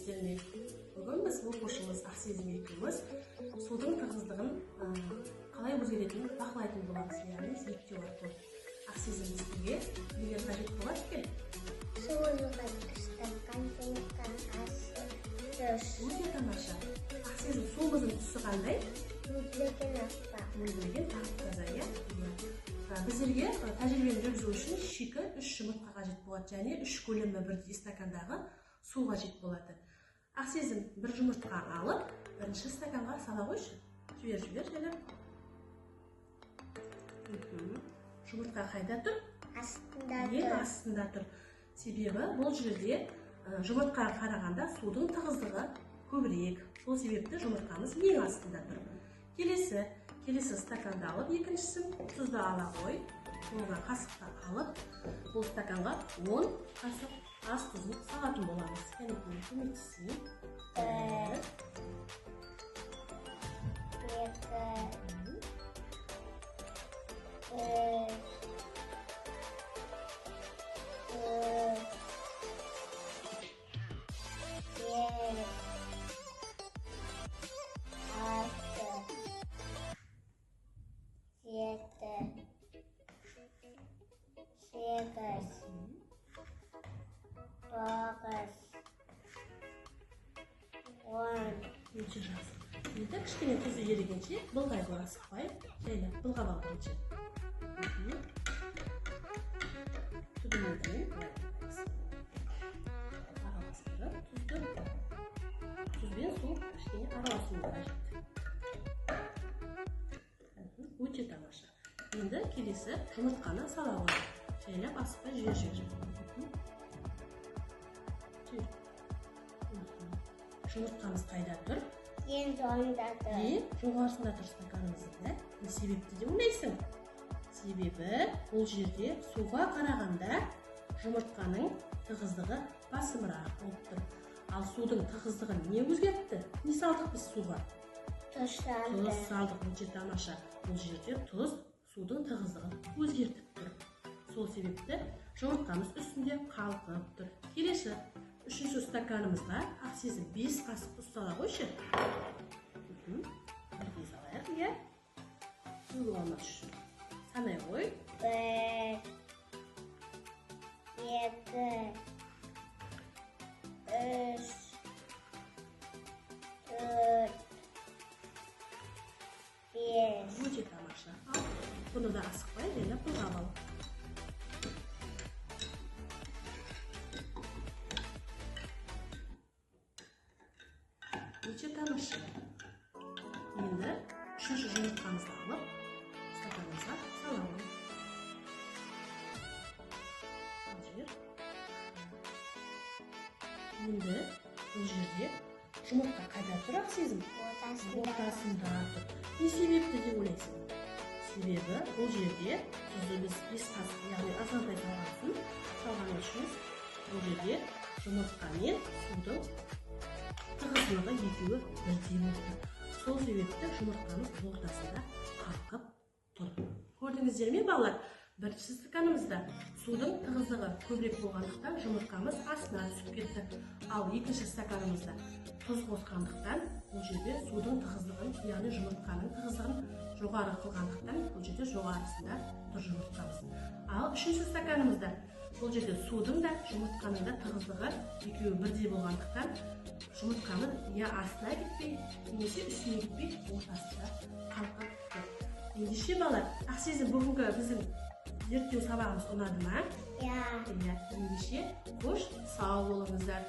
сіздермен бүгін біз оқушымыз Ақсезім екеуміз судың тығыздығын қалай өзгеретінін бақылайтын боламыз, яғни зерттеу арқылы. Ақсезім бізге неге қажет болады екен? Өте тамаша. Ақсезім, суымыздың түсі қандай? Мөлдіреген тап-таза, иә? Біздерге тәжірибені жүргізу үшін шикі 3 жұмыртқа қажет болады, және 3 көлемі бірдей стакандағы су қажет болады. Ақсезім, бір жұмыртқа алып, бірінші стаканға сала қойшы. Жібер, және. Жұмыртқа қайда тұр? Астында тұр. Себебі бұл жерде жұмыртқаға қарағанда судың тығыздығы көбірек. Сол себепті жұмыртқамыз ең астында тұр. Келесі стаканды алып, екіншісін тұзды ала қой. Оған қасықты алып, бұл стаканға 10 қасық ас тұзын салатын боламыз. Кәнекей көмектесейін. 2, 3, 4, 5, 6, 7, 8, 9, 10. Енді кішкене тұзы ерігенше былғай қой, асықпай, жайлап былғап алғанша. Түбінен дейін араластырып, тұзбен су кішкене араласуы қажет. Өте тамаша. Енді келесі жұмыртқаны сала қой. Жайлап асықпай жібер. Жұмыртқамыз қайда тұр? Ең жоғарысында тұр. Жоғарысында тұр стаканымызда. Не себепті деп ойлайсың? Себебі бұл жерде суға қарағанда жұмыртқаның тығыздығы басымырақ болып тұр. Ал судың тығыздығын не өзгертті? Не салдық біз суға? Тұз салдық. Тұз салдық, өте тамаша. Бұл жерде тұз судың тығыздығын өзгертіп тұр. Сол себепті жұмыртқамыз үстінде қалқып тұр. Келесі үшінші стаканымызға Ақсезім 5 қасық тұз сала қойшы. Бірге салайық, иә? Суы болмас үшін. Санай қой. 1, 2, 3, 4, 5. Өте тамаша. Бұны да асықпай, жайлап былғап ал. Өте тамаша. Енді үшінші жұмыртқамызды алып, стаканымызға сала қой. Енді бұл жерде жұмыртқа қайда тұр, Ақсезім? Ортасында тұр. Не себепті деп ойлайсың? Себебі бұл жерде тұзды біз 5 қасық, яғни азғантай салған үшін бұл жерде жұмыртқа мен судың тығыздылығы екеуі бірдей болды. Сол себепті жұмыртқамыз ортасында қалқып тұр. Көрдіңіздер ме, балалар? Бірінші стаканымызда судың тығыздығы көбірек болғандықтан жұмыртқамыз астына түсіп кетті. Ал екінші стаканымызда тұз қосқандықтан бұл жерде судың тығыздығын, яғни жұмыртқаның тығыздығын жоғары қылғандықтан бұл жерде жоғарысында тұр жұмыртқамыз. Ал үшінші стаканымызда бұл жерде судың да жұмыртқаның да тығыздығы екеуі бірдей болғандықтан жұмыртқамыз я астына кетпей, немесе үстіне кетпей, ортасында қалқып тұр. Ендеше балалар, Ақсезім, бүгінгі біздің зерттеу сабағымыз ұнады ма? Иә. Ендеше қош сау болыңыздар.